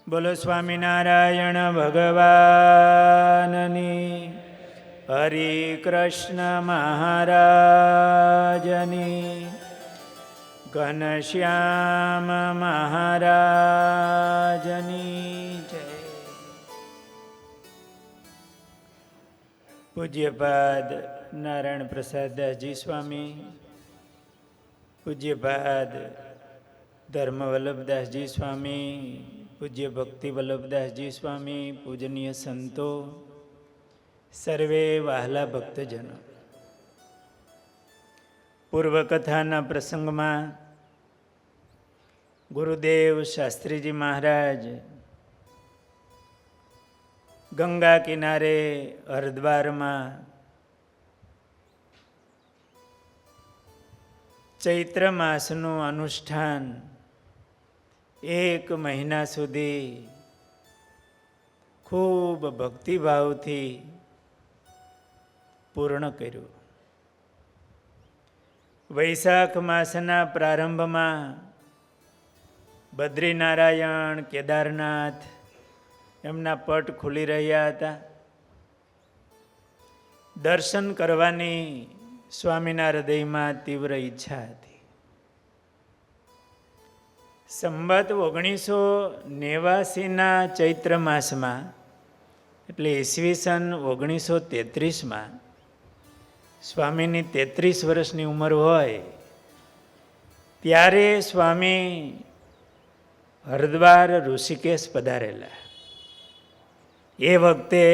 બોલો સ્વામિનારાયણ ભગવાનની, હરિ કૃષ્ણ મહારાજની, ઘનશ્યામ મહારાજની જય. પૂજ્યપાદ નારાયણ પ્રસાદ દાસજી સ્વામી, પૂજ્યપાદ ધર્મ વલ્લભદાસજી સ્વામી, પૂજ્ય ભક્તિ વલ્લભદાસજી સ્વામી, પૂજનીય સંતો, સર્વે વહાલા ભક્તજનો. પૂર્વકથાના પ્રસંગમાં ગુરુદેવ શાસ્ત્રીજી મહારાજ ગંગા કિનારે હરદ્વારમાં ચૈત્ર માસનું અનુષ્ઠાન 1 મહિના સુધી ખૂબ ભક્તિભાવથી પૂર્ણ કર્યું. વૈશાખ માસના પ્રારંભમાં બદ્રીનારાયણ, કેદારનાથ એમના પટ ખુલી રહ્યા હતા. દર્શન કરવાની સ્વામીના હૃદયમાં તીવ્ર ઈચ્છા હતી. સંવત 1989ના ચૈત્ર માસમાં, એટલે ઈસવીસન 1933માં સ્વામીની 33 વર્ષની ઉંમર હોય ત્યારે સ્વામી હરદ્વાર ઋષિકેશ પધારેલા. એ વખતે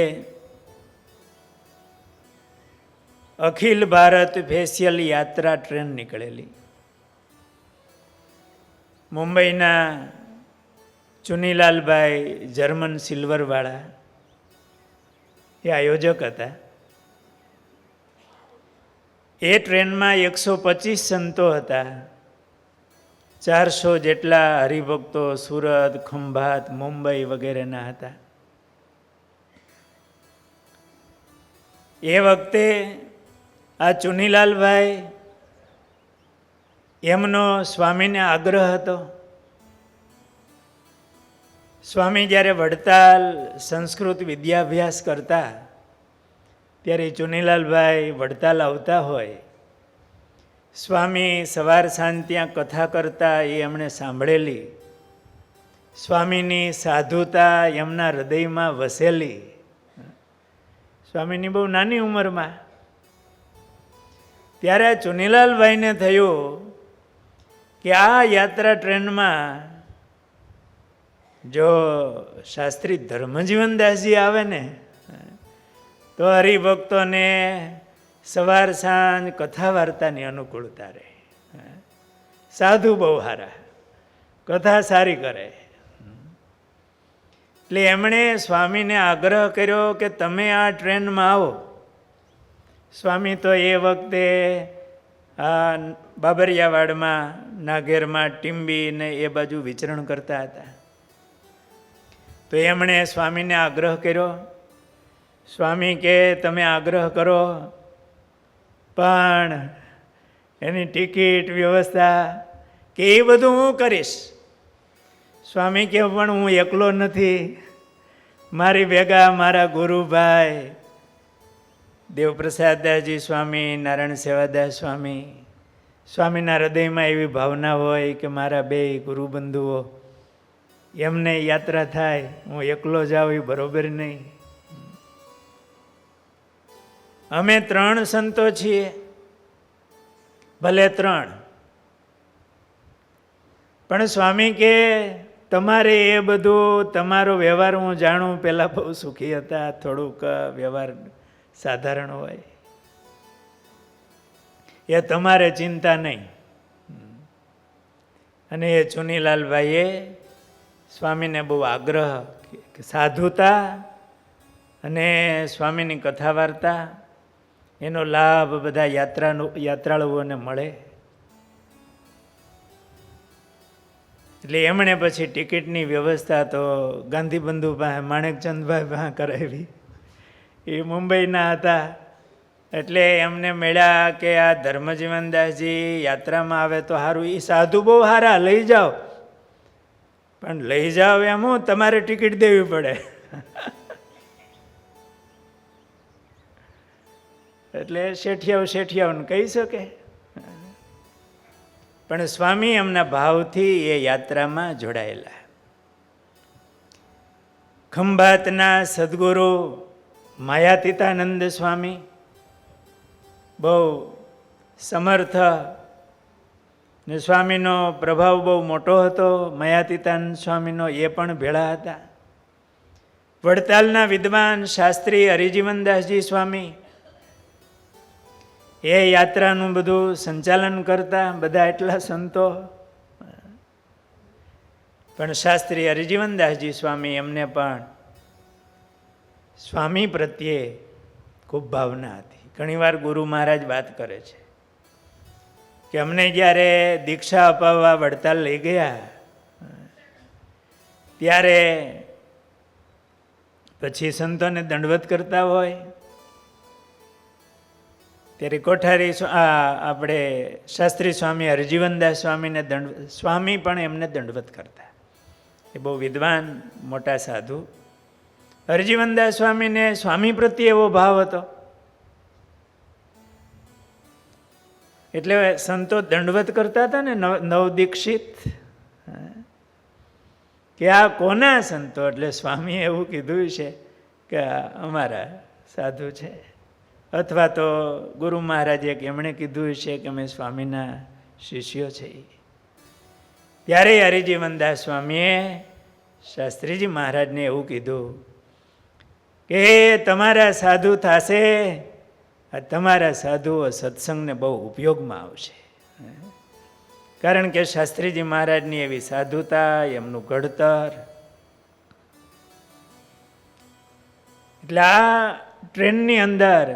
અખિલ ભારત સ્પેશિયલ યાત્રા ટ્રેન નીકળેલી. મુંબઈના ચુનીલાલભાઈ જર્મન સિલ્વરવાળા એ આયોજક હતા. એ ટ્રેનમાં 125 સંતો હતા. 400 જેટલા હરિભક્તો સુરત, ખંભાત, મુંબઈ વગેરેના હતા. એ વખતે આ ચુનીલાલભાઈ એમનો સ્વામીને આગ્રહ હતો. સ્વામી જ્યારે વડતાલ સંસ્કૃત વિદ્યાભ્યાસ કરતા ત્યારે ચુનીલાલભાઈ વડતાલ આવતા હોય, સ્વામી સવાર સાંજ ત્યાં કથા કરતા એ એમણે સાંભળેલી. સ્વામીની સાધુતા એમના હૃદયમાં વસેલી. સ્વામીની બહુ નાની ઉંમરમાં. ત્યારે આ ચુનીલાલભાઈને થયું કે આ યાત્રા ટ્રેનમાં જો શાસ્ત્રી ધર્મજીવનદાસજી આવે ને તો હરિભક્તોને સવાર સાંજ કથા વાર્તાની અનુકૂળતા રહે. સાધુ બહુ સારા, કથા સારી કરે. એટલે એમણે સ્વામીને આગ્રહ કર્યો કે તમે આ ટ્રેનમાં આવો. સ્વામી તો એ વખતે આ બાબરિયાવાડમાં, નાગેરમાં, ટીંબી ને એ બાજુ વિચરણ કરતા હતા. તો એમણે સ્વામીને આગ્રહ કર્યો. સ્વામી કે તમે આગ્રહ કરો પણ એની ટિકિટ વ્યવસ્થા કે એ બધું હું કરીશ. સ્વામી કે પણ હું એકલો નથી, મારી ભેગા મારા ગુરુભાઈ દેવપ્રસાદદાસજી સ્વામી, નારાયણ સેવાદાસ સ્વામી. સ્વામીના હૃદયમાં એવી ભાવના હોય કે મારા 2 ગુરુબંધુઓ, એમને યાત્રા થાય, હું એકલો જાઉં એ બરોબર નહીં. અમે 3 સંતો છીએ, ભલે 3, પણ સ્વામી કે તમારે એ બધું તમારો વ્યવહાર હું જાણું, પહેલાં બહુ સુખી હતા, થોડુંક વ્યવહાર સાધારણ હોય, એ તમારે ચિંતા નહીં. અને એ ચુનીલાલભાઈએ સ્વામીને બહુ આગ્રહ કે સાધુતા અને સ્વામીની કથા વાર્તા એનો લાભ બધા યાત્રાળુઓને મળે. એટલે એમણે પછી ટિકિટની વ્યવસ્થા તો ગાંધીબંધુ પાસે, માણેકચંદભાઈ પાસે કરાવી. એ મુંબઈના હતા. એટલે એમને મળ્યા કે આ ધર્મજીવનદાસજી યાત્રામાં આવે તો સારું, એ સાધુ બહુ સારા, લઈ જાઓ. પણ લઈ જાઓ એમ હું, તમારે ટિકિટ દેવી પડે. એટલે શેઠિયાઓને કહી શકે. પણ સ્વામી એમના ભાવથી એ યાત્રામાં જોડાયેલા. ખંભાતના સદગુરુ માયાતીતાનંદ સ્વામી બહુ સમર્થ ને સ્વામીનો પ્રભાવ બહુ મોટો હતો. માયાતીતાનંદ સ્વામીનો એ પણ ભેળા હતા. વડતાલના વિદ્વાન શાસ્ત્રી હરિજીવનદાસજી સ્વામી એ યાત્રાનું બધું સંચાલન કરતા, બધા એટલા સંતો. પણ શાસ્ત્રી હરિજીવનદાસજી સ્વામી એમને પણ સ્વામી પ્રત્યે ખૂબ ભાવના હતી. ઘણીવાર ગુરુ મહારાજ વાત કરે છે કે અમને જ્યારે દીક્ષા અપાવવા વડતાલ લઈ ગયા ત્યારે પછી સંતોને દંડવત કરતા હોય ત્યારે કોઠારી આપણે શાસ્ત્રી સ્વામી હરજીવનદાસ સ્વામીને સ્વામી પણ એમને દંડવત કરતા. એ બહુ વિદ્વાન મોટા સાધુ. હરજીવનદાસ સ્વામીને સ્વામી પ્રત્યે એવો ભાવ હતો એટલે સંતો દંડવત કરતા હતા ને નવદીક્ષિત, કે આ કોના સંતો? એટલે સ્વામીએ એવું કીધું છે કે અમારા સાધુ છે, અથવા તો ગુરુ મહારાજે એમણે કીધું છે કે અમે સ્વામીના શિષ્યો છે. ત્યારે હરિજીવનદાસ સ્વામીએ શાસ્ત્રીજી મહારાજને એવું કીધું કે તમારા સાધુ થશે, તમારા સાધુઓ સત્સંગને બહુ ઉપયોગમાં આવશે. કારણ કે શાસ્ત્રીજી મહારાજની એવી સાધુતા, એમનું ઘડતર. એટલે આ ટ્રેનની અંદર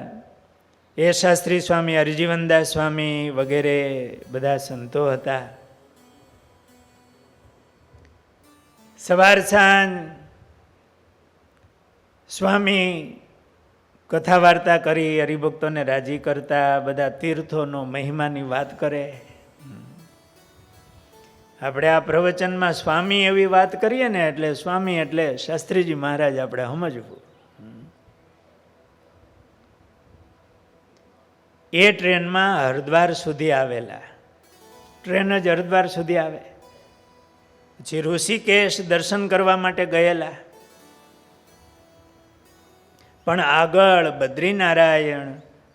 એ શાસ્ત્રી સ્વામી હરિજીવનદાસ સ્વામી વગેરે બધા સંતો હતા. સવાર સાંજ સ્વામી કથા વાર્તા કરી હરિભક્તોને રાજી કરતા, બધા તીર્થોનો મહિમાની વાત કરે. આપણે આ પ્રવચનમાં સ્વામી એવી વાત કરીએ ને એટલે સ્વામી એટલે શાસ્ત્રીજી મહારાજ આપણે સમજવું. એ ટ્રેનમાં હરિદ્વાર સુધી આવેલા. ટ્રેન જ હરિદ્વાર સુધી આવે. પછી ઋષિકેશ દર્શન કરવા માટે ગયેલા. પણ આગળ બદ્રીનારાયણ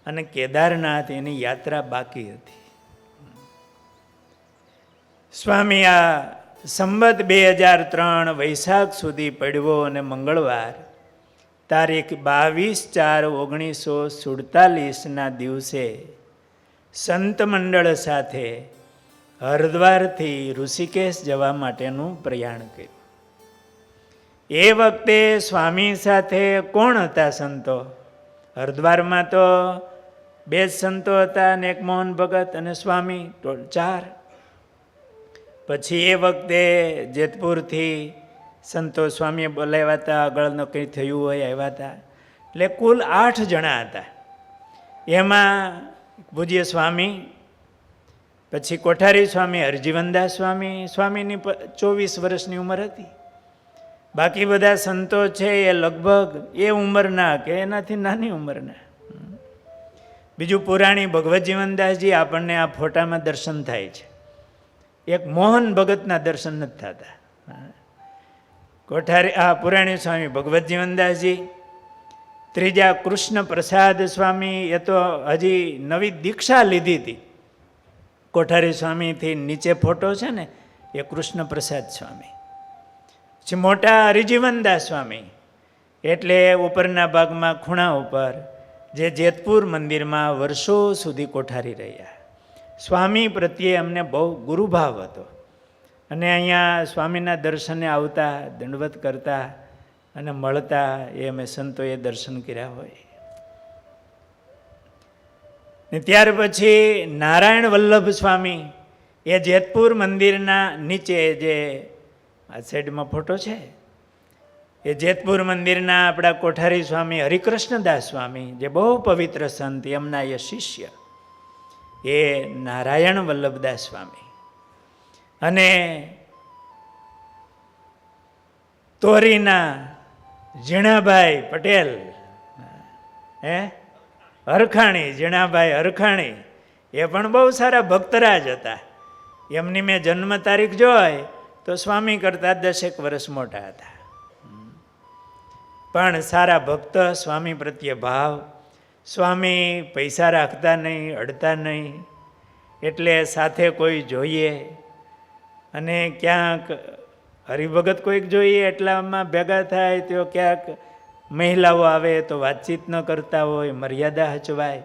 અને કેદારનાથ એની યાત્રા બાકી હતી. સ્વામી આ સંવત 2003 વૈશાખ સુધી પડવો અને મંગળવાર તારીખ 22/4/1947 દિવસે સંત મંડળ સાથે હરિદ્વારથી ઋષિકેશ જવા માટેનું પ્રયાણ કર્યું. એ વખતે સ્વામી સાથે કોણ હતા સંતો? હરિદ્વારમાં તો 2 સંતો હતા અને એક મોહન ભગત અને સ્વામી, ટોટલ 4. પછી એ વખતે જેતપુરથી સંતો સ્વામીએ બોલાવ્યા હતા, આગળનો કંઈ થયું હોય આવ્યા હતા. એટલે કુલ 8 જણા હતા. એમાં પૂજ્ય સ્વામી, પછી કોઠારી સ્વામી હરજીવનદાસ સ્વામી, સ્વામીની 24 વર્ષની ઉંમર હતી. બાકી બધા સંતો છે એ લગભગ એ ઉંમરના કે એનાથી નાની ઉંમરના. બીજું પુરાણી ભગવતજીવનદાસજી આપણને આ ફોટામાં દર્શન થાય છે. એક મોહન ભગતના દર્શન નથી થતા. કોઠારી પુરાણી સ્વામી ભગવતજીવનદાસજી, ત્રીજા કૃષ્ણ પ્રસાદ સ્વામી, એ તો હજી નવી દીક્ષા લીધી હતી. કોઠારી સ્વામીથી નીચે ફોટો છે ને એ કૃષ્ણ પ્રસાદ સ્વામી. પછી મોટા હરિજીવનદાસ સ્વામી એટલે ઉપરના ભાગમાં ખૂણા ઉપર જે જેતપુર મંદિરમાં વર્ષો સુધી કોઠારી રહ્યા. સ્વામી પ્રત્યે અમને બહુ ગુરુભાવ હતો અને અહીંયા સ્વામીના દર્શને આવતા, દંડવત કરતા અને મળતા, એ અમે સંતોએ દર્શન કર્યા હોય. ને ત્યાર પછી નારાયણ વલ્લભ સ્વામી એ જેતપુર મંદિરના નીચે, જે આ સાઈડમાં ફોટો છે, એ જેતપુર મંદિરના આપણા કોઠારી સ્વામી હરિકૃષ્ણદાસ સ્વામી, જે બહુ પવિત્ર સંત, એમના એ શિષ્ય એ નારાયણ વલ્લભદાસ સ્વામી. અને તોરીના ઝીણાભાઈ પટેલ, હરખાણી, ઝીણાભાઈ હરખાણી, એ પણ બહુ સારા ભક્તરાજ હતા. એમની મેં જન્મ તારીખ જોઈ તો સ્વામી કરતાં 10 વર્ષ મોટા હતા. પણ સારા ભક્ત, સ્વામી પ્રત્યે ભાવ. સ્વામી પૈસા રાખતા નહીં, અડતા નહીં, એટલે સાથે કોઈ જોઈએ અને ક્યાંક હરિભગત કોઈક જોઈએ એટલામાં ભેગા થાય તો ક્યાંક મહિલાઓ આવે તો વાતચીત ન કરતા હોય, મર્યાદા હચવાય.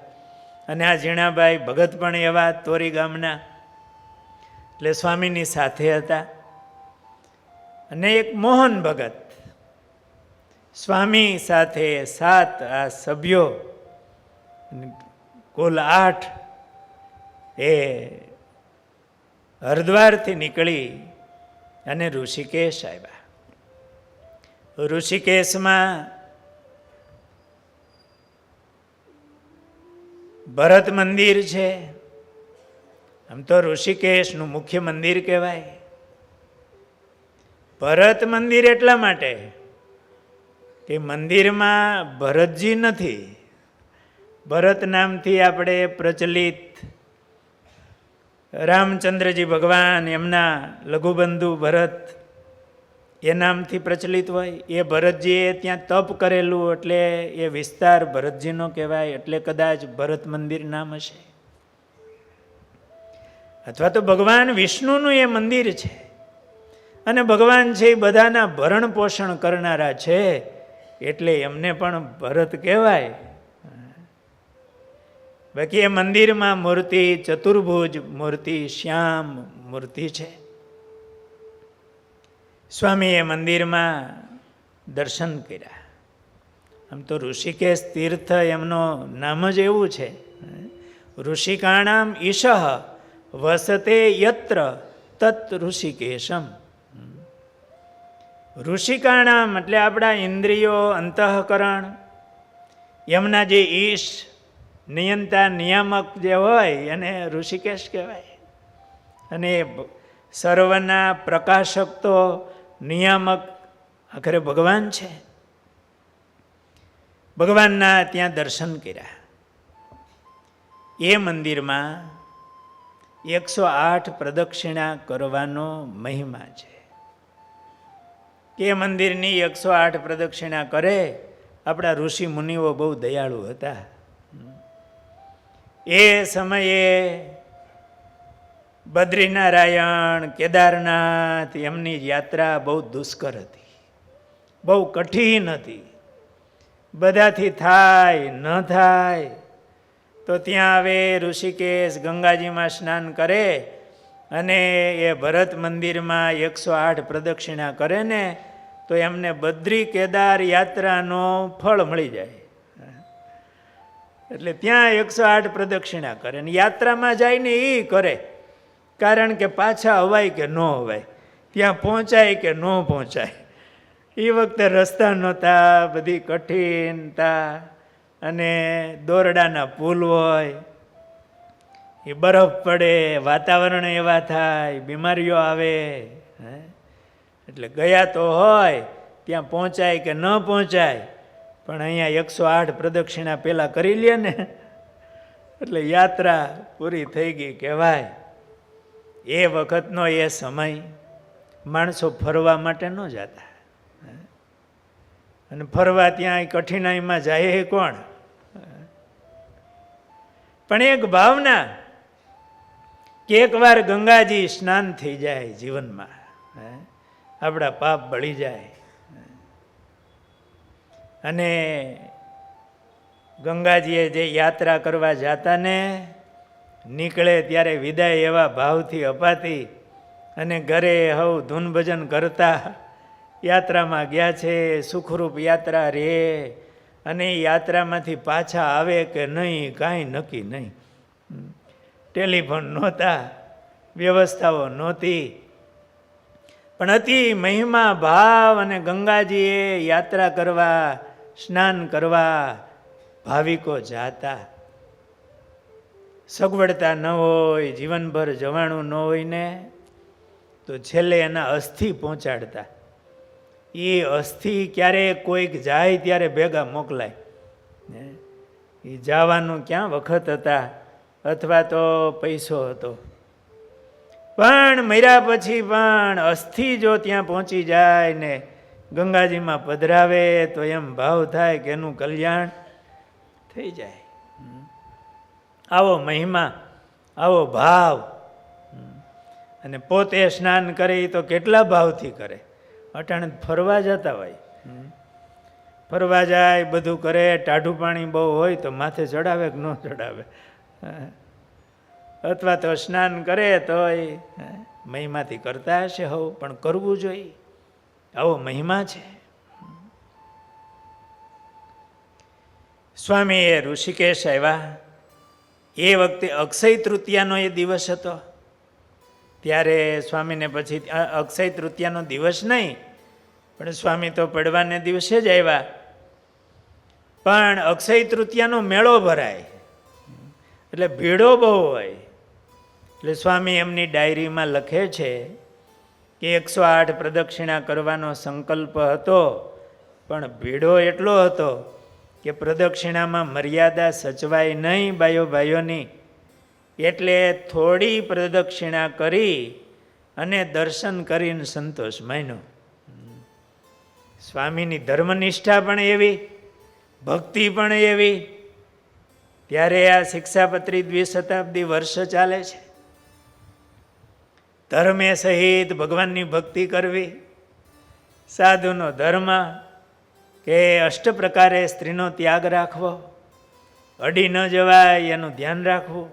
અને આ ઝીણાભાઈ ભગત પણ એવા તોરી ગામના, એટલે સ્વામીની સાથે હતા. અને એક મોહન ભગત, સ્વામી સાથે 7 આ સભ્યો, કુલ 8, એ હરિદ્વારથી નીકળી અને ઋષિકેશ આવ્યા. ઋષિકેશમાં ભરત મંદિર છે. આમ તો ઋષિકેશનું મુખ્ય મંદિર કહેવાય. ભરત મંદિર એટલા માટે કે મંદિરમાં ભરતજી નથી. ભરત નામથી આપણે પ્રચલિત રામચંદ્રજી ભગવાન, એમના લઘુબંધુ ભરત, એ નામથી પ્રચલિત હોય. એ ભરતજીએ ત્યાં તપ કરેલું એટલે એ વિસ્તાર ભરતજીનો કહેવાય. એટલે કદાચ ભરત મંદિર નામ હશે. અથવા તો ભગવાન વિષ્ણુનું એ મંદિર છે. અને ભગવાન છે એ બધાના ભરણ પોષણ કરનારા છે, એટલે એમને પણ ભરત કહેવાય. બાકી એ મંદિરમાં મૂર્તિ ચતુર્ભુજ મૂર્તિ, શ્યામ મૂર્તિ છે. સ્વામીએ મંદિરમાં દર્શન કર્યા. આમ તો ઋષિકેશ તીર્થ એમનું નામ જ એવું છે. ઋષિકાણામ ઈશઃ વસતે યત્ર તત ઋષિકેશમ. ઋષિકાણામ એટલે આપણા ઇન્દ્રિયો, અંતઃકરણ, એમના જે ઈશ, નિયંતા, નિયામક જે હોય એને ઋષિકેશ કહેવાય. અને સર્વના પ્રકાશક તો નિયામક આખરે ભગવાન છે. ભગવાનના ત્યાં દર્શન કર્યા. એ મંદિરમાં 108 પ્રદક્ષિણા કરવાનો મહિમા છે. એ મંદિરની 108 પ્રદક્ષિણા કરે. આપણા ઋષિ મુનિઓ બહુ દયાળુ હતા. એ સમયે બદ્રીનારાયણ, કેદારનાથ, એમની યાત્રા બહુ દુષ્કર હતી, બહુ કઠિન હતી. બધાથી થાય ન થાય તો ત્યાં આવે ઋષિકેશ, ગંગાજીમાં સ્નાન કરે અને એ ભરત મંદિરમાં 108 પ્રદક્ષિણા કરે ને તો એમને બદ્રી કેદાર યાત્રાનો ફળ મળી જાય. એટલે ત્યાં 108 પ્રદક્ષિણા કરે ને યાત્રામાં જાય ને એ કરે. કારણ કે પાછા અવાય કે ન અવાય, ત્યાં પહોંચાય કે ન પહોંચાય. એ વખતે રસ્તા નહોતા, બધી કઠિનતા, અને દોરડાના પુલ હોય, એ બરફ પડે, વાતાવરણ એવા થાય, બીમારીઓ આવે. એટલે ગયા તો હોય ત્યાં પહોંચાય કે ન પહોંચાય, પણ અહીંયા 108 પ્રદક્ષિણા પહેલાં કરી લે ને એટલે યાત્રા પૂરી થઈ ગઈ કહેવાય. એ વખતનો એ સમય માણસો ફરવા માટે ન જતા. અને ફરવા ત્યાં કઠિનાઈમાં જાય કોણ? પણ એક ભાવના કે એકવાર ગંગાજી સ્નાન થઈ જાય જીવનમાં, આપણા પાપ બળી જાય. અને ગંગાજીએ જે યાત્રા કરવા જતા ને નીકળે ત્યારે વિદાય એવા ભાવથી અપાતી. અને ઘરે હવ ધૂન ભજન કરતા યાત્રામાં ગયા છે, સુખરૂપ યાત્રા રે, અને યાત્રામાંથી પાછા આવે કે નહીં કાંઈ નક્કી નહીં. ટેલિફોન નહોતા, વ્યવસ્થાઓ નહોતી, પણ અતિ મહિમા ભાવ. અને ગંગાજીએ યાત્રા કરવા, સ્નાન કરવા ભાવિકો જાતા. સગવડતા ન હોય, જીવનભર જવાનું ન હોય ને તો છેલ્લે એના અસ્થિ પહોંચાડતા. એ અસ્થિ ક્યારેક કોઈક જાય ત્યારે ભેગા મોકલાય. એ જવાનું ક્યાં વખત હતા, અથવા તો પૈસો હતો. પણ મર્યા પછી પણ અસ્થિ જો ત્યાં પહોંચી જાય ને ગંગાજીમાં પધરાવે તો એમ ભાવ થાય કે એનું કલ્યાણ થઈ જાય. આવો મહિમા, આવો ભાવ. અને પોતે સ્નાન કરે તો કેટલા ભાવથી કરે. અટાણે ફરવા જતા હોય, ફરવા જાય, બધું કરે, ટાઢું પાણી બહુ હોય તો માથે ચડાવે કે ન ચડાવે, અથવા તો સ્નાન કરે તો એ મહિમાથી કરતા હશે હવ, પણ કરવું જોઈએ. આવો મહિમા છે. સ્વામી એ ઋષિકેશ આવ્યા. એ વખતે અક્ષય તૃતીયાનો એ દિવસ હતો. ત્યારે સ્વામીને પછી અક્ષય તૃતીયાનો દિવસ નહીં, પણ સ્વામી તો પડવાને દિવસે જ આવ્યા. પણ અક્ષય તૃતીયાનો મેળો ભરાય એટલે ભીડો બહુ હોય. એટલે સ્વામી એમની ડાયરીમાં લખે છે કે 108 પ્રદક્ષિણા કરવાનો સંકલ્પ હતો, પણ ભીડો એટલો હતો કે પ્રદક્ષિણામાં મર્યાદા સચવાય નહીં ભાઈઓની. એટલે થોડી પ્રદક્ષિણા કરી અને દર્શન કરીને સંતોષ માન્યો. સ્વામીની ધર્મનિષ્ઠા પણ એવી, ભક્તિ પણ એવી. ત્યારે આ શિક્ષાપત્રી દ્વિશતાબ્દી વર્ષ ચાલે છે. ધર્મે સહિત ભગવાનની ભક્તિ કરવી, સાધુનો ધર્મ કે અષ્ટ પ્રકારે સ્ત્રીનો ત્યાગ રાખવો, અડી ન જવાય એનું ધ્યાન રાખવું.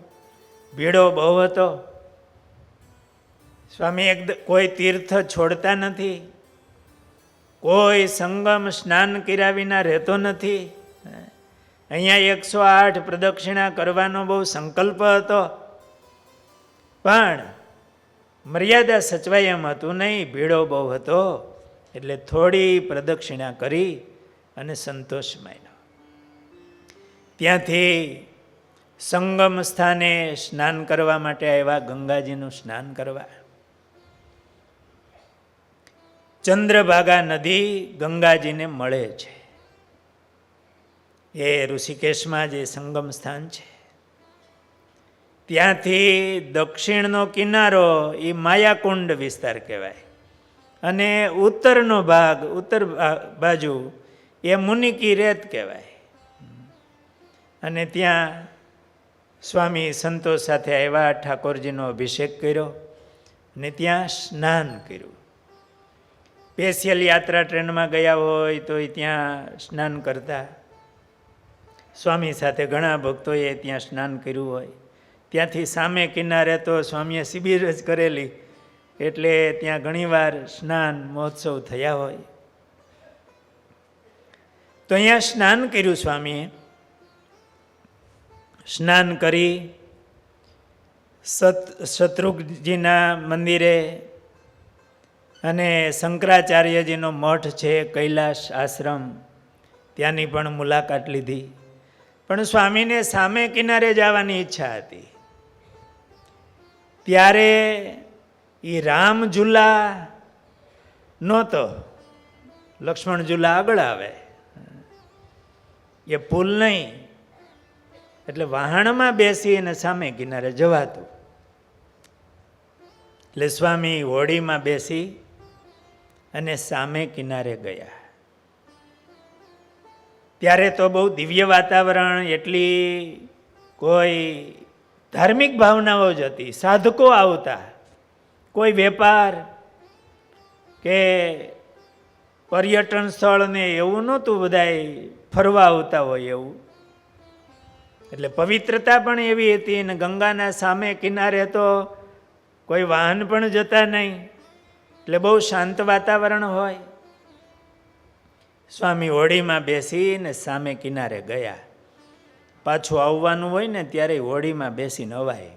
ભીડો બહુ હતો. સ્વામી કોઈ તીર્થ છોડતા નથી, કોઈ સંગમ સ્નાન કર્યા વિના રહેતો નથી. અહીંયા 108 પ્રદક્ષિણા કરવાનો બહુ સંકલ્પ હતો, પણ મર્યાદા સચવાય એમ હતું નહીં, ભીડો બહુ હતો. એટલે થોડી પ્રદક્ષિણા કરી અને સંતોષ માન્યો. ત્યાંથી સંગમ સ્થાને સ્નાન કરવા માટે આવ્યા, ગંગાજીનું સ્નાન કરવા. ચંદ્રભાગા નદી ગંગાજીને મળે છે. એ ઋષિકેશમાં જે સંગમ સ્થાન છે, ત્યાંથી દક્ષિણનો કિનારો એ માયાકુંડ વિસ્તાર કહેવાય, અને ઉત્તરનો ભાગ, ઉત્તર બાજુ એ મુનિકી રેત કહેવાય. અને ત્યાં સ્વામી સંતોષ સાથે આવ્યા, ઠાકોરજીનો અભિષેક કર્યો અને ત્યાં સ્નાન કર્યું. સ્પેશિયલ યાત્રા ટ્રેનમાં ગયા હોય તો એ ત્યાં સ્નાન કરતા. સ્વામી સાથે ઘણા ભક્તોએ ત્યાં સ્નાન કર્યું હોય. ત્યાંથી સામે કિનારે તો સ્વામીએ શિબિર જ કરેલી, એટલે ત્યાં ઘણીવાર સ્નાન મહોત્સવ થયા હોય. તો અહીંયા સ્નાન કર્યું સ્વામીએ. સ્નાન કરી શત્રુઘ્નજીના મંદિરે અને શંકરાચાર્યજીનો મઠ છે, કૈલાશ આશ્રમ, ત્યાંની પણ મુલાકાત લીધી. પણ સ્વામીને સામે કિનારે જવાની ઈચ્છા હતી. ત્યારે એ રામ ઝૂલા નહોતો, લક્ષ્મણ ઝૂલા આગળ આવે, એ પુલ નહીં. એટલે વાહણમાં બેસી અને સામે કિનારે જવાતું. એટલે સ્વામી હોડીમાં બેસી અને સામે કિનારે ગયા. ત્યારે તો બહુ દિવ્ય વાતાવરણ, એટલી કોઈ ધાર્મિક ભાવનાઓ જ હતી. સાધકો આવતા, કોઈ વેપાર કે પર્યટન સ્થળ ને એવું નહોતું, બધાય ફરવા આવતા હોય એવું. એટલે પવિત્રતા પણ એવી હતી. ને ગંગાના સામે કિનારે તો કોઈ વાહન પણ જતા નહીં, એટલે બહુ શાંત વાતાવરણ હોય. સ્વામી હોડીમાં બેસીને સામે કિનારે ગયા. પાછું આવવાનું હોય ને ત્યારે હોડીમાં બેસીને અવાય.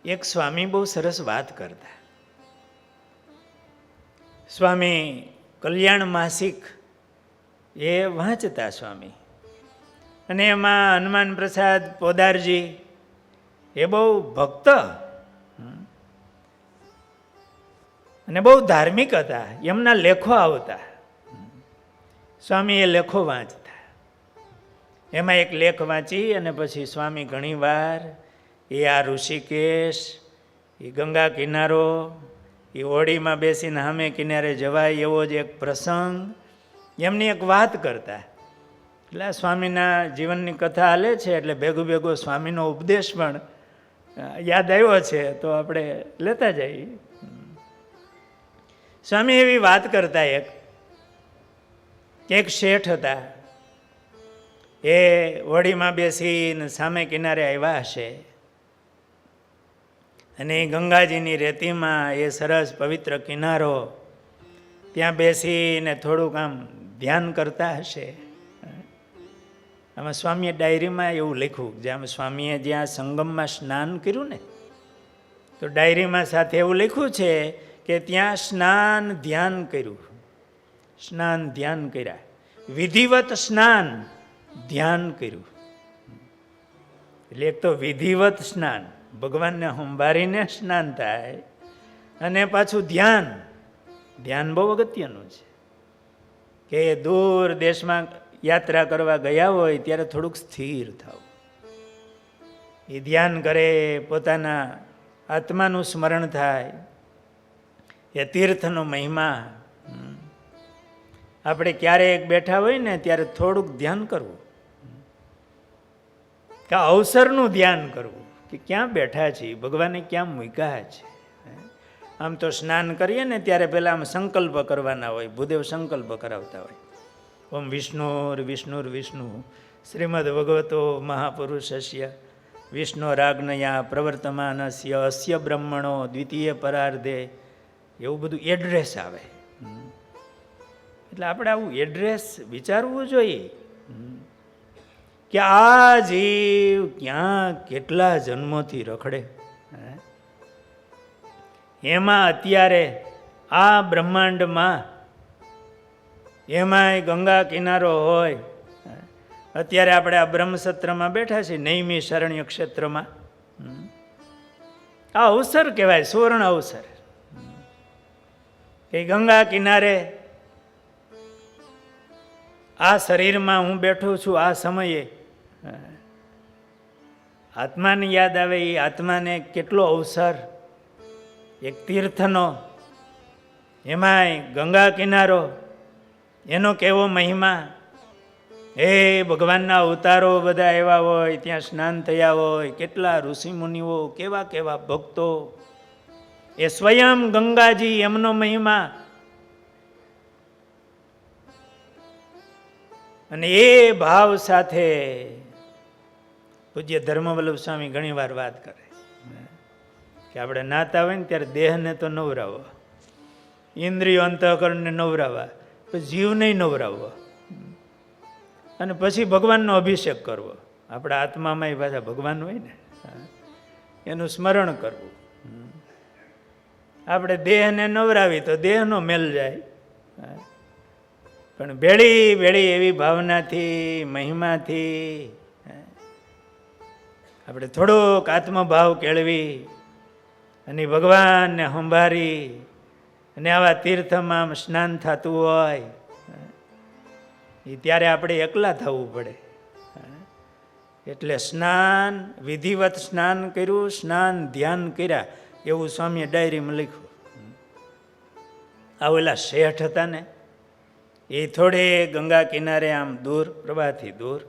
એક સ્વામી બહુ સરસ વાત કરતા. સ્વામી કલ્યાણ માસિક એ વાંચતા સ્વામી, અને એમાં હનુમાન પ્રસાદ પોદારજી એ બહુ ભક્ત. અને બહુ ધાર્મિક હતા. એમના લેખો આવતા. સ્વામી એ લેખો વાંચતા. એમાં એક લેખ વાંચી અને પછી સ્વામી ઘણીવાર એ આ ઋષિકેશ, એ ગંગા કિનારો, એ હોડીમાં બેસીને સામે કિનારે જવાય એવો જ એક પ્રસંગ, એમની એક વાત કરતા. એટલે સ્વામીના જીવનની કથા હાલે છે એટલે ભેગું ભેગો સ્વામીનો ઉપદેશ પણ યાદ આવ્યો છે તો આપણે લેતા જઈએ. સ્વામી એવી વાત કરતા, એક શેઠ હતા, એ હોડીમાં બેસીને સામે કિનારે આવ્યા હશે અને ગંગાજીની રેતીમાં એ સરસ પવિત્ર કિનારો, ત્યાં બેસીને થોડુંક આમ ધ્યાન કરતા હશે. આમાં સ્વામીએ ડાયરીમાં એવું લખ્યું, જેમ સ્વામીએ જ્યાં સંગમમાં સ્નાન કર્યું ને, તો ડાયરીમાં સાથે એવું લખ્યું છે કે ત્યાં સ્નાન ધ્યાન કર્યું. સ્નાન ધ્યાન કર્યા, વિધિવત સ્નાન ધ્યાન કર્યું. એટલે એક તો વિધિવત સ્નાન, ભગવાનને સંભાળીને સ્નાન થાય, અને પાછું ધ્યાન. ધ્યાન બહુ અગત્યનું છે કે દૂર દેશમાં યાત્રા કરવા ગયા હોય ત્યારે થોડુંક સ્થિર થાવ, એ ધ્યાન કરે, પોતાના આત્માનું સ્મરણ થાય, એ તીર્થનો મહિમા. આપણે ક્યારેક બેઠા હોય ને ત્યારે થોડુંક ધ્યાન કરવું, કે અવસરનું ધ્યાન કરવું કે ક્યાં બેઠા છીએ, ભગવાને ક્યાં મૂક્યા છે. આમ તો સ્નાન કરીએ ને ત્યારે પહેલાં આમ સંકલ્પ કરવાના હોય, ભૂદેવ સંકલ્પ કરાવતા હોય, ઓમ વિષ્ણુર વિષ્ણુર વિષ્ણુ શ્રીમદ ભગવતો મહાપુરુષસ્ય વિષ્ણુરાજ્ઞયા પ્રવર્તમાનસ્ય અસ્ય બ્રહ્મણો દ્વિતીય પરાર્ધે, એવું બધું એડ્રેસ આવે. એટલે આપણે આવું એડ્રેસ વિચારવું જોઈએ કે આ જીવ ક્યાં કેટલા જન્મોથી રખડે, એમાં અત્યારે આ બ્રહ્માંડમાં, એમાંય ગંગા કિનારો હોય, અત્યારે આપણે આ બ્રહ્મસત્રમાં બેઠા છીએ, નૈમી શરણ્ય ક્ષેત્રમાં. આ અવસર કહેવાય, સુવર્ણ અવસર કે ગંગા કિનારે આ શરીરમાં હું બેઠો છું, આ સમયે આત્માને યાદ આવે. એ આત્માને કેટલો અવસર, એક તીર્થનો, એમાંય ગંગા કિનારો, એનો કેવો મહિમા. એ ભગવાનના અવતારો બધા એવા હોય, ત્યાં સ્નાન થયા હોય, કેટલા ઋષિમુનિઓ, કેવા કેવા ભક્તો, એ સ્વયં ગંગાજી, એમનો મહિમા. અને એ ભાવ સાથે પૂજ્ય ધર્મવલ્લભ સ્વામી ઘણી વાર વાત કરે કે આપણે નાતા હોય ને ત્યારે દેહને તો નવરાવો, ઇન્દ્રિયો અંતઃકરણને નવરાવવા, પછી જીવને નવરાવવો, અને પછી ભગવાનનો અભિષેક કરવો. આપણા આત્મામાં એ પાછા ભગવાન હોય ને, એનું સ્મરણ કરવું. આપણે દેહને નવરાવી તો દેહનો મેલ જાય, પણ ભેળી ભેળી એવી ભાવનાથી, મહિમાથી આપણે થોડોક આત્મભાવ કેળવી અને ભગવાનને સંભાળી અને આવા તીર્થમાં સ્નાન થતું હોય એ ત્યારે આપણે એકલા થવું પડે. એટલે સ્નાન, વિધિવત સ્નાન કર્યું, સ્નાન ધ્યાન કર્યા, એવું સ્વામીએ ડાયરીમાં લખ્યું. આ ઓલા શેઠ હતા ને, એ થોડે ગંગા કિનારે આમ દૂર, પ્રવાહથી દૂર,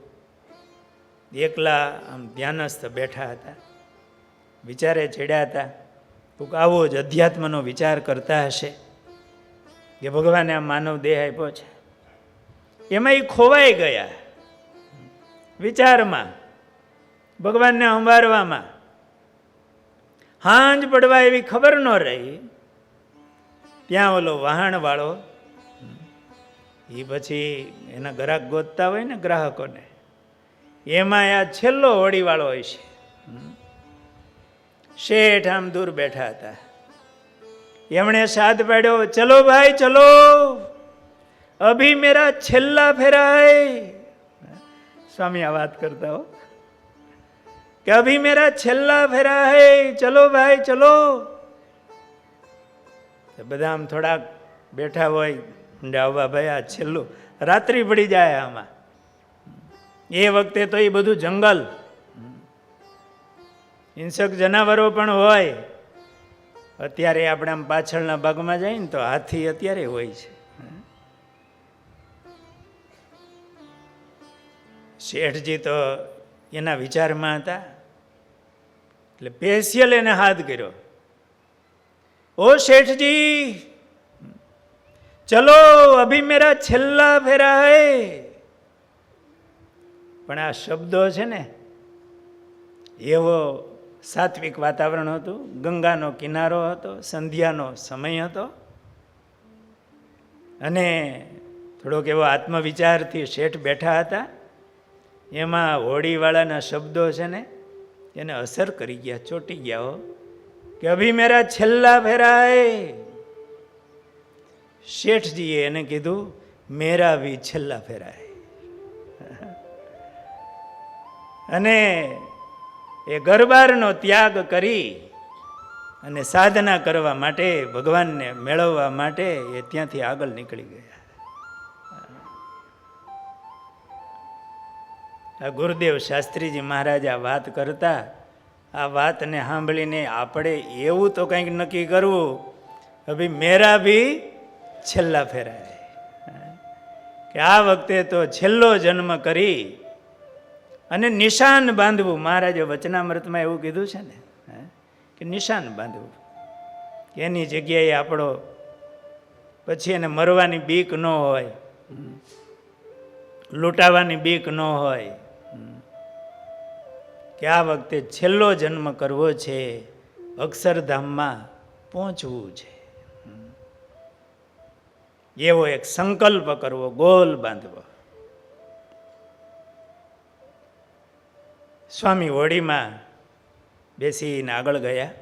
એકલા આમ ધ્યાનસ્થ બેઠા હતા, વિચારે ચડ્યા હતા. કોઈક આવો જ અધ્યાત્મનો વિચાર કરતા હશે કે ભગવાને આ માનવ દેહ આપ્યો છે, એમાં એ ખોવાઈ ગયા વિચારમાં, ભગવાનને સંભાળવામાં. હાંજ પડવા એવી ખબર ન રહી, ત્યાં ઓલો વહાણવાળો, એ પછી એના ગ્રાહક ગોતતા હોય ને ગ્રાહકોને, એમાં આ છેલ્લો હોડીવાળો હોય છે. શેઠ આમ દૂર બેઠા હતા, એમણે સાથ પાડ્યો, ચલો ભાઈ ચલો, અભી મેરા છેલ્લા ફેરા હૈ. સ્વામી આ વાત કરતા હો કે અભી મેરા છેલ્લા ફેરા હૈ, ચલો ભાઈ ચલો. તો બધા આમ થોડાક બેઠા હોય, ડાવવા ભાઈ આ છેલ્લું રાત્રિ પડી જાય આમાં. એ વખતે તો એ બધું જંગલ, હિંસક જનાવરો પણ હોય. અત્યારે આપણે આમ પાછળના ભાગમાં જઈએ ને તો હાથી અત્યારે હોય છે. શેઠજી તો એના વિચારમાં હતા, એટલે સ્પેશિયલ એને હાથ કર્યો, ઓ શેઠજી ચલો અભી મેરા છેલ્લા ફેરા હૈ. પણ આ શબ્દો છે ને, એવો સાત્વિક વાતાવરણ હતું, ગંગાનો કિનારો હતો, સંધ્યાનો સમય હતો, અને થોડોક એવો આત્મવિચારથી શેઠ બેઠા હતા. એમાં હોડીવાળાના શબ્દો છે ને એને અસર કરી ગયા, ચોંટી ગયા હો, કે અભી મેરા છેલ્લા ફેરા હૈ. શેઠજીએ એને કીધું મેરા ભી છેલ્લા ફેરા હૈ. અને એ ઘરબારનો ત્યાગ કરી અને સાધના કરવા માટે, ભગવાનને મેળવવા માટે એ ત્યાંથી આગળ નીકળી ગયા. આ ગુરુદેવ શાસ્ત્રીજી મહારાજ આ વાત કરતા, આ વાતને સાંભળીને આપણે એવું તો કંઈક નક્કી કરવું, અભી મેરા ભી છેલ્લા ફેરા હૈ, કે આ વખતે તો છેલ્લો જન્મ કરી અને નિશાન બાંધવું. મહારાજે વચનામૃતમાં એવું કીધું છે ને કે નિશાન બાંધવું, કે એની જગ્યાએ આપણો પછી એને મરવાની બીક ન હોય, લૂંટાવાની બીક ન હોય, કે આ વખતે છેલ્લો જન્મ કરવો છે, અક્ષરધામમાં પહોંચવું છે, એવો એક સંકલ્પ કરવો, ગોલ બાંધવો. સ્વામી હોડીમાં બેસીને આગળ ગયા.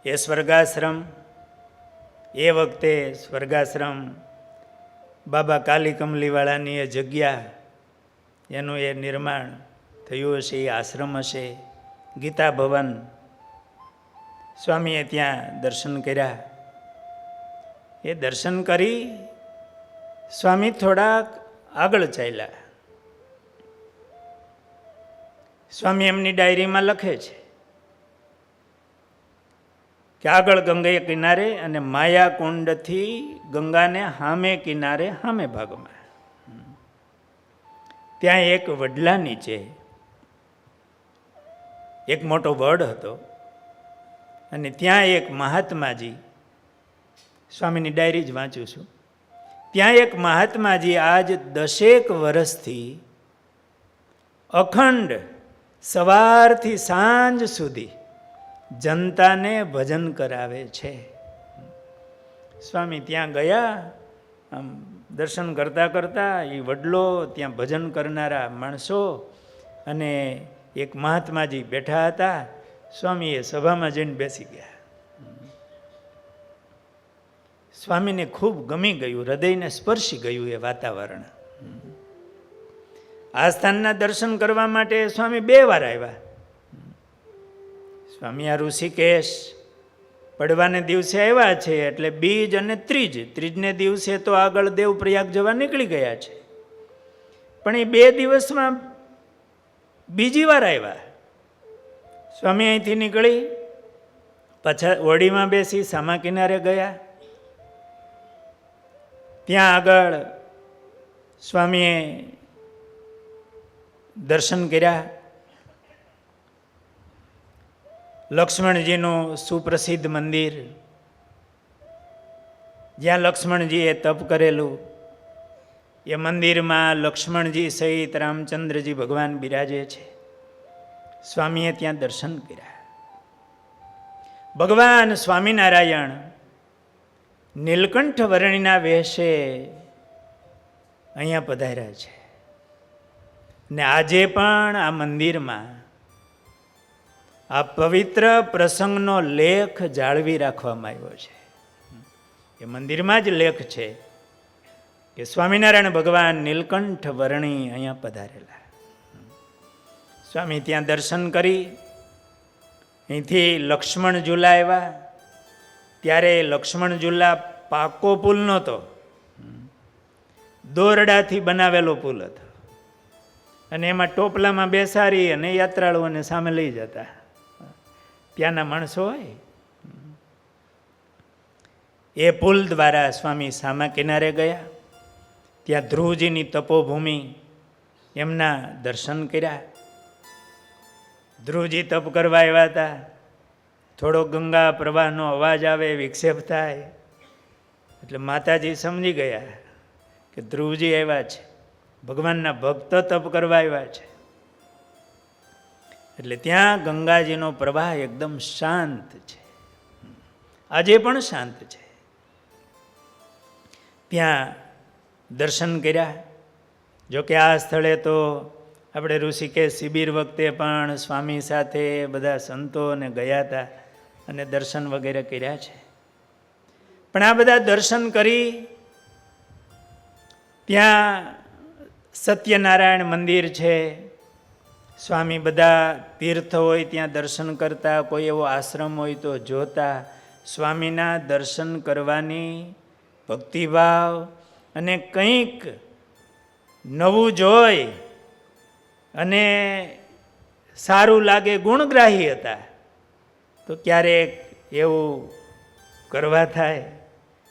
એ સ્વર્ગાશ્રમ, એ વખતે સ્વર્ગાશ્રમ બાબા કાલી કમલીવાળાની એ જગ્યા, એનું એ નિર્માણ થયું હશે, એ આશ્રમ હશે, ગીતા ભવન. સ્વામીએ ત્યાં દર્શન કર્યા. એ દર્શન કરી સ્વામી થોડાક આગળ ચાલ્યા. સ્વામી એમની ડાયરીમાં લખે છે કે આગળ ગંગા કિનારે અને માયાકુંડથી ગંગાને હામે કિનારે, હામે ભાગમાં, ત્યાં એક વડલા નીચે એક મોટો વડ હતો, અને ત્યાં એક મહાત્માજી, સ્વામીની ડાયરી જ વાંચું છું, ત્યાં એક મહાત્માજી આજ 10 વર્ષથી અખંડ સવારથી સાંજ સુધી જનતાને ભજન કરાવે છે. સ્વામી ત્યાં ગયા, આમ દર્શન કરતા કરતા એ વડલો, ત્યાં ભજન કરનારા માણસો અને એક મહાત્માજી બેઠા હતા. સ્વામી એ સભામાં જઈને બેસી ગયા. સ્વામીને ખૂબ ગમી ગયું, હૃદયને સ્પર્શી ગયું એ વાતાવરણ. આ સ્થાનના દર્શન કરવા માટે સ્વામી 2 વાર આવ્યા. સ્વામી આ ઋષિકેશ પડવાને દિવસે આવ્યા છે, એટલે બીજ અને ત્રીજને દિવસે તો આગળ દેવપ્રયાગ જવા નીકળી ગયા છે, પણ એ 2 દિવસમાં બીજી વાર આવ્યા. સ્વામી અહીંથી નીકળી પાછા હોડીમાં બેસી સામા કિનારે ગયા. ત્યાં આગળ સ્વામીએ દર્શન કર્યા. લક્ષ્મણજીનું સુપ્રસિદ્ધ મંદિર, જ્યાં લક્ષ્મણજીએ તપ કરેલું, એ મંદિરમાં લક્ષ્મણજી સહિત રામચંદ્રજી ભગવાન બિરાજે છે. સ્વામીએ ત્યાં દર્શન કર્યા. ભગવાન સ્વામિનારાયણ નીલકંઠ વર્ણિના વેશે અહીંયા પધાર્યા છે, ને આજે પણ આ મંદિરમાં આ પવિત્ર પ્રસંગનો લેખ જાળવી રાખવામાં આવ્યો છે. એ મંદિરમાં જ લેખ છે કે સ્વામિનારાયણ ભગવાન નીલકંઠ વર્ણી અહીંયા પધારેલા. સ્વામી ત્યાં દર્શન કરી અહીંથી લક્ષ્મણ ઝૂલા આવ્યા, ત્યારે લક્ષ્મણ ઝૂલા પાકો પુલ નહોતો, દોરડાથી બનાવેલો પુલ હતો, અને એમાં ટોપલામાં બેસાડી અને યાત્રાળુઓને સામે લઈ જતા ત્યાંના માણસો હોય. એ પુલ દ્વારા સ્વામી સામા કિનારે ગયા, ત્યાં ધ્રુવજીની તપોભૂમિ એમના દર્શન કર્યા. ધ્રુવજી તપ કરવા આવ્યા હતા, થોડો ગંગા પ્રવાહનો અવાજ આવે, વિક્ષેપ થાય એટલે માતાજી સમજી ગયા કે ધ્રુવજી આવ્યા છે, ભગવાનના ભક્ત તપ કરવા આવ્યા છે. એટલે ત્યાં ગંગાજીનો પ્રવાહ એકદમ શાંત છે, આજે પણ શાંત છે. ત્યાં દર્શન કર્યા. જોકે આ સ્થળે તો આપણે ઋષિકેશ શિબિર વખતે પણ સ્વામી સાથે બધા સંતોને ગયા હતા અને દર્શન વગેરે કર્યા છે. પણ આ બધા દર્શન કરી ત્યાં સત્યનારાયણ મંદિર છે, સ્વામી બધા તીર્થ હોય ત્યાં દર્શન કરતા, કોઈ એવો આશ્રમ હોય તો જોતા. સ્વામીના દર્શન કરવાની ભક્તિભાવ અને કંઈક નવું જોઈ અને સારું લાગે, ગુણગ્રાહી હતા. તો ક્યારેક એવું કરવા થાય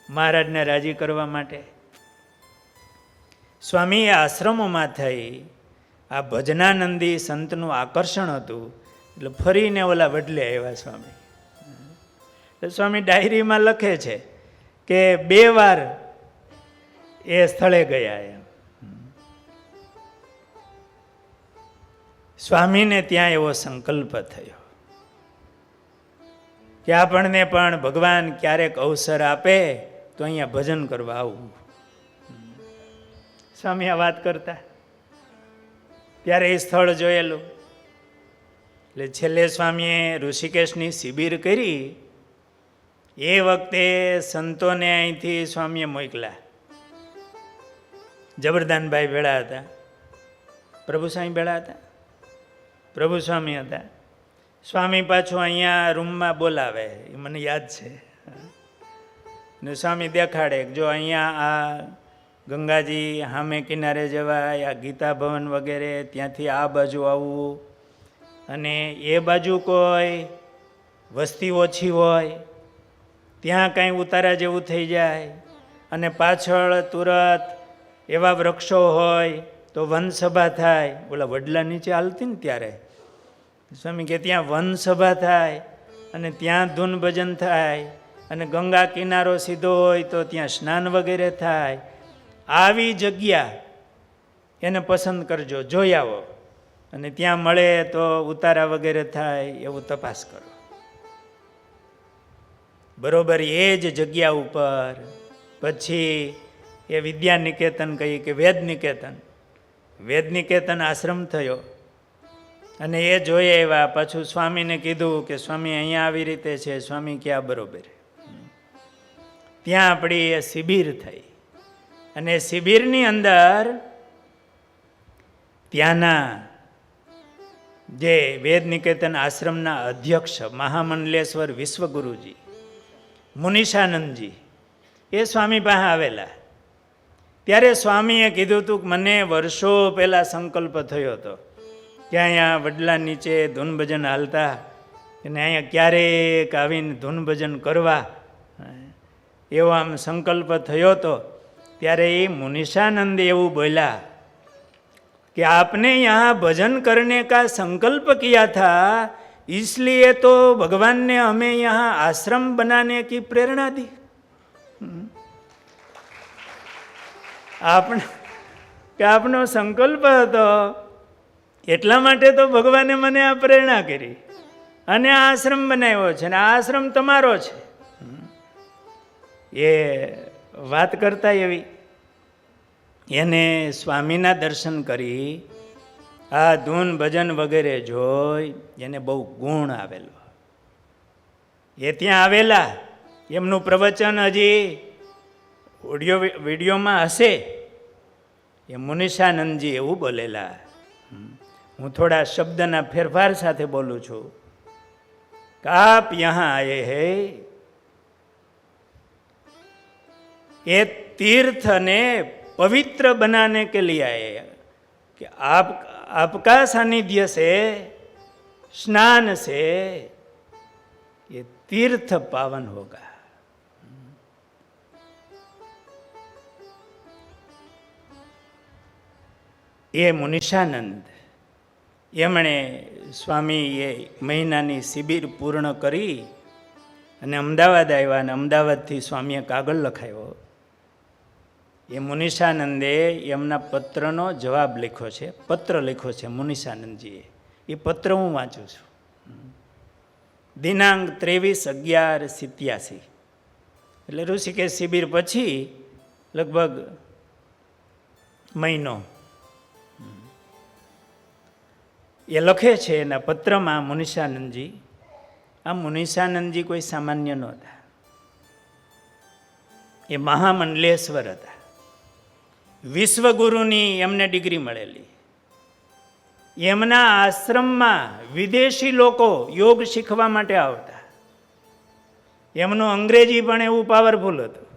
મહારાજને રાજી કરવા માટે. સ્વામી આશ્રમોમાં થઈ આ ભજનાનંદી સંતનું આકર્ષણ હતું એટલે ફરીને ઓલા વડલે આવ્યા સ્વામી. સ્વામી ડાયરીમાં લખે છે કે 2 વાર એ સ્થળે ગયા. એમ સ્વામીને ત્યાં એવો સંકલ્પ થયો કે આપણને પણ ભગવાન ક્યારેક અવસર આપે તો અહીંયા ભજન કરવા આવું. સ્વામી આ વાત કરતા ત્યારે એ સ્થળ જોયેલું. એટલે છેલ્લે સ્વામીએ ઋષિકેશની શિબિર કરી. એ વખતે સંતોને અહીંથી સ્વામીએ મોકલા. જબરદાનભાઈ ભેળા હતા, પ્રભુ સ્વામી ભેળા હતા, પ્રભુ સ્વામી હતા. સ્વામી પાછું અહીંયા રૂમમાં બોલાવે, એ મને યાદ છે. ને સ્વામી દેખાડે જો અહીંયા આ ગંગાજી સામે કિનારે જવાય, આ ગીતા ભવન વગેરે, ત્યાંથી આ બાજુ આવવું, અને એ બાજુ કોઈ વસ્તી ઓછી હોય ત્યાં કાંઈ ઉતારા જેવું થઈ જાય, અને પાછળ તુરત એવા વૃક્ષો હોય તો વનસભા થાય. ઓલા વડલા નીચે હાલતી ને ત્યારે સ્વામી કે ત્યાં વનસભા થાય અને ત્યાં ધૂન ભજન થાય, અને ગંગા કિનારો સીધો હોય તો ત્યાં સ્નાન વગેરે થાય. આવી જગ્યા એને પસંદ કરજો, જોઈ આવો, અને ત્યાં મળે તો ઉતારા વગેરે થાય એવું તપાસ કરો. બરોબર એ જ જગ્યા ઉપર પછી એ વિદ્યા નિકેતન કહી કે વેદ નિકેતન આશ્રમ થયો. અને એ જોઈ આવ્યા. પાછું સ્વામીને કીધું કે સ્વામી અહીંયા આવી રીતે છે. સ્વામી ક્યાં બરોબર. ત્યાં આપણી એ શિબિર થઈ, અને શિબિરની અંદર ત્યાંના જે વેદ નિકેતન આશ્રમના અધ્યક્ષ મહામંડલેશ્વર વિશ્વગુરુજી મુનિશાનંદજી એ સ્વામી પાસે આવેલા. ત્યારે સ્વામીએ કીધું હતું કે મને વર્ષો પહેલાં સંકલ્પ થયો હતો કે અહીંયા વડલા નીચે ધૂન ભજન હાલતા, અને અહીંયા ક્યારેક આવીને ધૂન ભજન કરવા એવો આમ સંકલ્પ થયો હતો. ત્યારે એ મુનિશાનંદ એવું બોલ્યા कि आपने यहाँ भजन करने का संकल्प किया था, इसलिए तो भगवान ने हमें यहाँ आश्रम बनाने की प्रेरणा दी. આપનો સંકલ્પ હતો એટલા માટે તો ભગવાને મને આ પ્રેરણા કરી અને આ આશ્રમ બનાવ્યો છે, અને આ આશ્રમ તમારો છે. એ વાત કરતા એવી એને સ્વામીના દર્શન કરી આ ધૂન ભજન વગેરે જોઈ એને બહુ ગુણ આવેલો. એ ત્યાં આવેલા, એમનું પ્રવચન હજી વિડીયોમાં હશે. એ મુનિશાનંદજી એવું બોલેલા, હું થોડા શબ્દના ફેરફાર સાથે બોલું છું. कि आप यहाँ आए हैं, ये तीर्थ ने पवित्र बनाने के लिए आए हैं कि आपका सानिध्य से, स्नान से ये तीर्थ पावन होगा। ये मुनिशानंद એમણે સ્વામીએ મહિનાની શિબિર પૂર્ણ કરી અને અમદાવાદ આવ્યા અને અમદાવાદથી સ્વામીએ કાગળ લખાયો. એ મુનિશાનંદે એમના પત્રનો જવાબ લખ્યો છે, પત્ર લખ્યો છે મુનિશાનંદજીએ. એ પત્ર હું વાંચું છું. દિનાંક 23/11/87, એટલે ઋષિકેશ શિબિર પછી લગભગ મહિનો. એ લખે છે એના પત્રમાં મુનિશાનંદજી. આ મુનિશાનંદજી કોઈ સામાન્ય નહોતા, એ મહામંડલેશ્વર હતા. વિશ્વગુરુની એમને ડિગ્રી મળેલી. એમના આશ્રમમાં વિદેશી લોકો યોગ શીખવા માટે આવતા. એમનું અંગ્રેજી પણ એવું પાવરફુલ હતું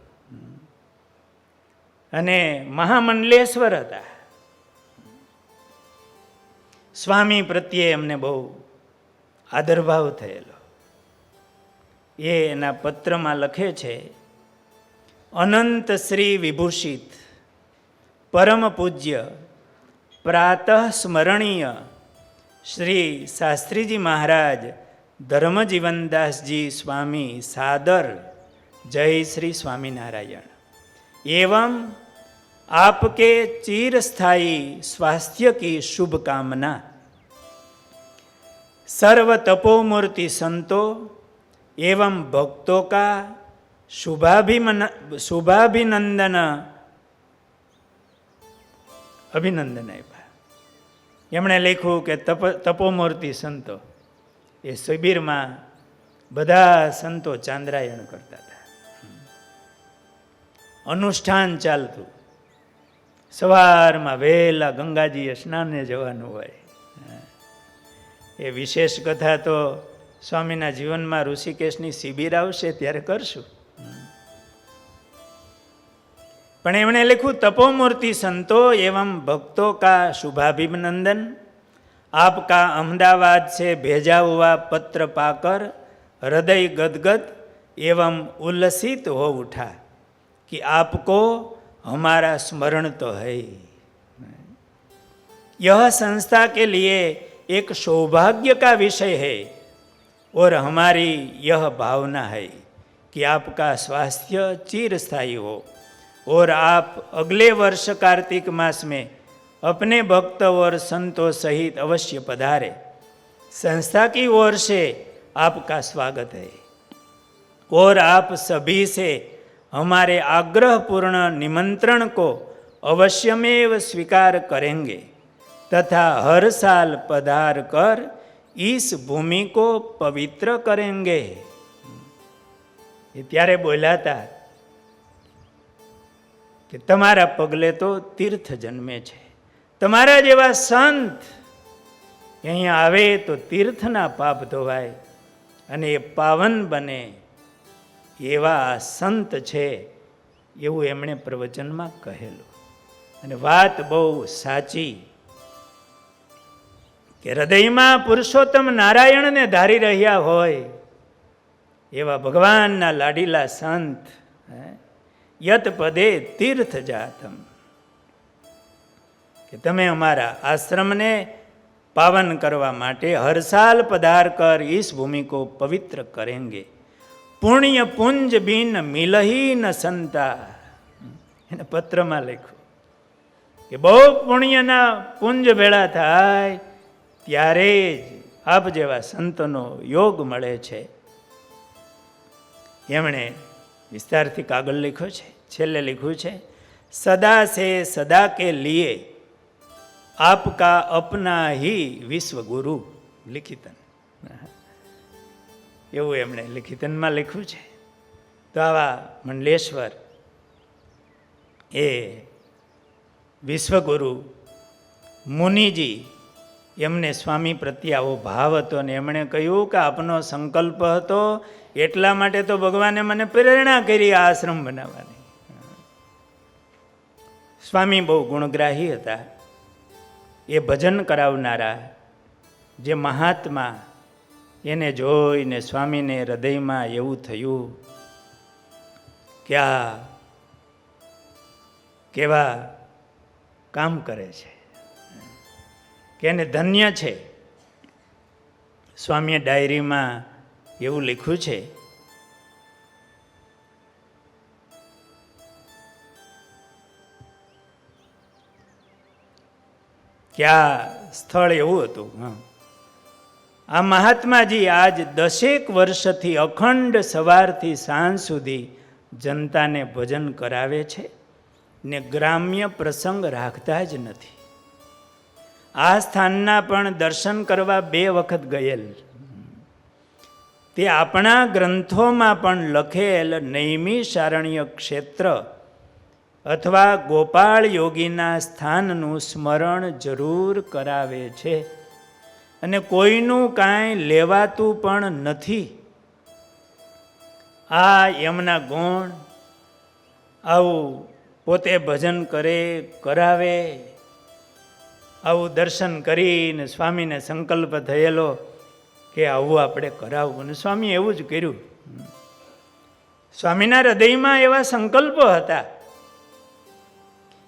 અને મહામંડલેશ્વર હતા. સ્વામી પ્રત્યે એમને બહુ આદરભાવ થયેલો. એ એના પત્રમાં લખે છે, અનંત શ્રી વિભૂષિત પરમ પૂજ્ય પ્રાતઃ સ્મરણીય શ્રી શાસ્ત્રીજી મહારાજ ધર્મજીવનદાસજી સ્વામી સાદર જય શ્રી સ્વામિનારાયણ. एवं आपके चिरस्थायी स्वास्थ्य की शुभकामना. सर्व तपोमूर्ति संतों एवं भक्तों का शुभाभिनंदन અભિનંદન આપ્યા. એમણે લખ્યું કે તપોમૂર્તિ સંતો, એ શિબિરમાં બધા સંતો ચાંદ્રાયણ કરતા હતા. અનુષ્ઠાન ચાલતું. સવારમાં વહેલા ગંગાજીએ સ્નાને જવાનું હોય. એ વિશેષ કથા તો સ્વામીના જીવનમાં ઋષિકેશની શિબિર આવશે ત્યારે કરશું. પણ એમણે લખ્યું, तपोमूर्ति संतो एवं भक्तों का शुभाभिनंदन. आपका अहमदाबाद से भेजा हुआ पत्र पाकर हृदय गदगद एवं उल्लसित हो उठा कि आपको हमारा स्मरण तो है. यह संस्था के लिए एक सौभाग्य का विषय है और हमारी यह भावना है कि आपका स्वास्थ्य चिरस्थायी हो और आप अगले वर्ष कार्तिक मास में अपने भक्त और संतों सहित अवश्य पधारे. संस्था की ओर से आपका स्वागत है और आप सभी से हमारे आग्रहपूर्ण निमंत्रण को अवश्यमेव स्वीकार करेंगे तथा हर साल पधार कर इस भूमि को पवित्र करेंगे. ये त्यारे बोला था કે તમારા પગલે તો તીર્થ જન્મે છે. તમારા જેવા સંત અહીંયા આવે તો તીર્થના પાપ ધોવાય અને એ પાવન બને, એવા સંત છે એવું એમણે પ્રવચનમાં કહેલું. અને વાત બહુ સાચી કે હૃદયમાં પુરુષોત્તમ નારાયણને ધારી રહ્યા હોય એવા ભગવાનના લાડીલા સંત યત પદે તીર્થ જાતમ, કે તમે અમારા આશ્રમને પાવન કરવા માટે હર સાલ પધાર કર इस भूमि को पवित्र करेंगे. पुण्य पुंज बिन मिलही न संता. એને પત્રમાં લખ્યું કે બહુ પુણ્યના પુંજ ભેળા થાય ત્યારે જ આપ જેવા સંતોનો યોગ મળે છે. એમણે વિસ્તારથી કાગળ લખ્યો છે. છેલ્લે લખ્યું છે, સદા સે સદા કે લીએ આપકા અપના હી વિશ્વ ગુરુ લિખિતન. એવું એમણે લિખિતનમાં લખ્યું છે. તો આવા મંડલેશ્વર એ વિશ્વગુરુ મુનિજી એમને સ્વામી પ્રત્યે આવો ભાવ હતો ને એમણે કહ્યું કે આપનો સંકલ્પ હતો એટલા માટે તો ભગવાને મને પ્રેરણા કરી આ આશ્રમ બનાવવાની. સ્વામી બહુ ગુણગ્રાહી હતા. એ ભજન કરાવનારા જે મહાત્મા, એને જોઈને સ્વામીને હૃદયમાં એવું થયું કે આ કેવા કામ કરે છે, કે એને ધન્ય છે. સ્વામીએ ડાયરીમાં એવું લખ્યું છે કે આ સ્થળ એવું હતું. આ મહાત્માજી આજ 10 વર્ષથી અખંડ સવારથી સાંજ સુધી જનતાને ભજન કરાવે છે ને ગ્રામ્ય પ્રસંગ રાખતા જ નથી. આ સ્થાનના પણ દર્શન કરવા 2 વખત ગયેલ. તે આપણા ગ્રંથોમાં પણ લખેલ નૈમિષારણ્ય ક્ષેત્ર અથવા ગોપાળ યોગીના સ્થાનનું સ્મરણ જરૂર કરાવે છે અને કોઈનું કાંઈ લેવાતું પણ નથી. આ એમના ગુણ, આવું પોતે ભજન કરે, કરાવે, આવું દર્શન કરીને સ્વામીને સંકલ્પ થયેલો કે આવું આપણે કરાવવું. અને સ્વામી એવું જ કર્યું. સ્વામીના હૃદયમાં એવા સંકલ્પો હતા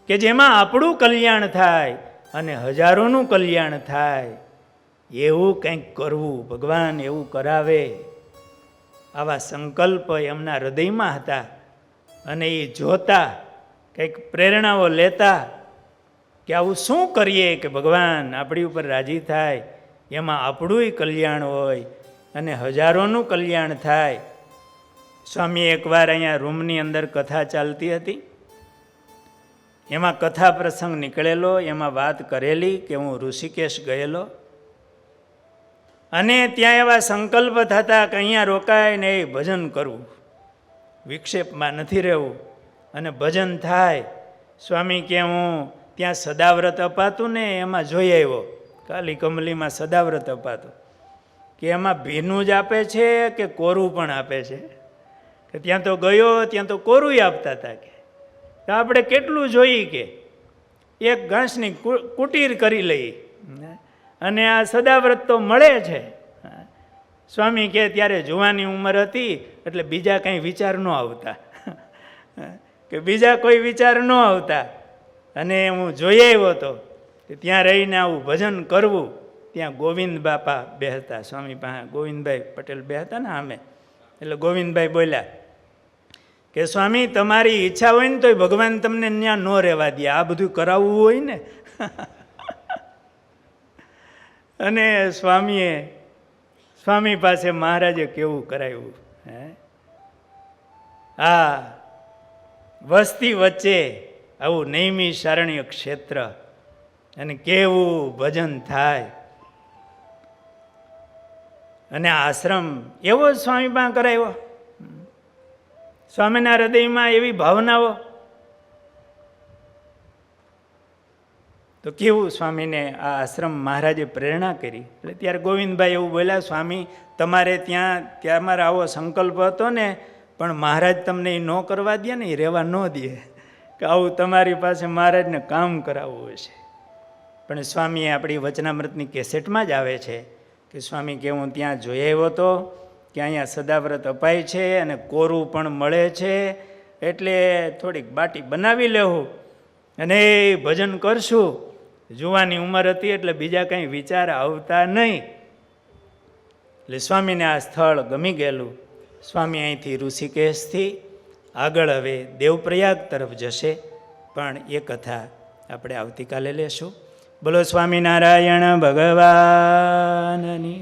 કે જેમાં આપણું કલ્યાણ થાય અને હજારોનું કલ્યાણ થાય, એવું કંઈક કરવું, ભગવાન એવું કરાવે, આવા સંકલ્પ એમના હૃદયમાં હતા. અને એ જોતા, કંઈક પ્રેરણાઓ લેતા કે આવું શું કરીએ કે ભગવાન આપણી ઉપર રાજી થાય, એમાં આપણુંય કલ્યાણ હોય અને હજારોનું કલ્યાણ થાય. સ્વામી એકવાર અહીંયા રૂમની અંદર કથા ચાલતી હતી, એમાં કથા પ્રસંગ નીકળેલો, એમાં વાત કરેલી કે હું ઋષિકેશ ગયેલો અને ત્યાં એવા સંકલ્પ થતા કે અહીંયા રોકાઈને એ ભજન કરવું, વિક્ષેપમાં નથી રહેવું અને ભજન થાય. સ્વામી કે હું ત્યાં સદાવ્રત અપાતું ને એમાં જોઈ આવ્યો, કાલી કમલીમાં સદાવ્રત અપાતું, કે એમાં ભીનું જ આપે છે કે કોરું પણ આપે છે. કે ત્યાં તો ગયો, ત્યાં તો કોરુંય આપતા હતા. કે આપણે કેટલું જોઈએ કે એક ઘાસની કુટીર કરી લઈએ અને આ સદાવ્રત તો મળે છે. સ્વામી કે ત્યારે જુવાની ઉંમર હતી એટલે બીજા કંઈ વિચાર ન આવતા, કે બીજા કોઈ વિચાર ન આવતા. અને હું જોઈ આવ્યો હતો કે ત્યાં રહીને આવું ભજન કરવું. ત્યાં ગોવિંદ બાપા બેહતા, સ્વામી પાસે ગોવિંદભાઈ પટેલ બેહતા ને આમે. એટલે ગોવિંદભાઈ બોલ્યા કે સ્વામી તમારી ઈચ્છા હોય ને તોય ભગવાન તમને ત્યાં ન રહેવા દે, આ બધું કરાવવું હોય ને. અને સ્વામી પાસે મહારાજે કેવું કરાવ્યું, આ વસ્તી વચ્ચે આવું નૈમિષારણ્ય ક્ષેત્ર અને કેવું ભજન થાય. અને આશ્રમ એવો જ સ્વામી પાસે કરાવ્યો. સ્વામીના હૃદયમાં એવી ભાવનાઓ, તો કેવું સ્વામીને આ આશ્રમ મહારાજે પ્રેરણા કરી. એટલે ત્યારે ગોવિંદભાઈ એવું બોલ્યા, સ્વામી તમારે ત્યાં મારે આવો સંકલ્પ હતો ને, પણ મહારાજ તમને એ ન કરવા દે ને, એ રહેવા ન દે, કે આવું તમારી પાસે મહારાજને કામ કરાવવું હશે. પણ સ્વામીએ આપણી વચનામૃતની કેસેટમાં જ આવે છે કે સ્વામી કે હું ત્યાં જોઈ આવ્યો હતો કે અહીંયા સદાવ્રત અપાય છે અને કોરું પણ મળે છે, એટલે થોડીક બાટી બનાવી લેવું અને ભજન કરશું. જુવાની ઉંમર હતી એટલે બીજા કંઈ વિચાર આવતા નહીં. એટલે સ્વામીને આ સ્થળ ગમી ગયેલું. સ્વામી અહીંથી ઋષિકેશથી આગળ હવે દેવપ્રયાગ તરફ જશે, પણ એ કથા આપણે આવતીકાલે લેશું. બોલો સ્વામિનારાયણ ભગવાનની.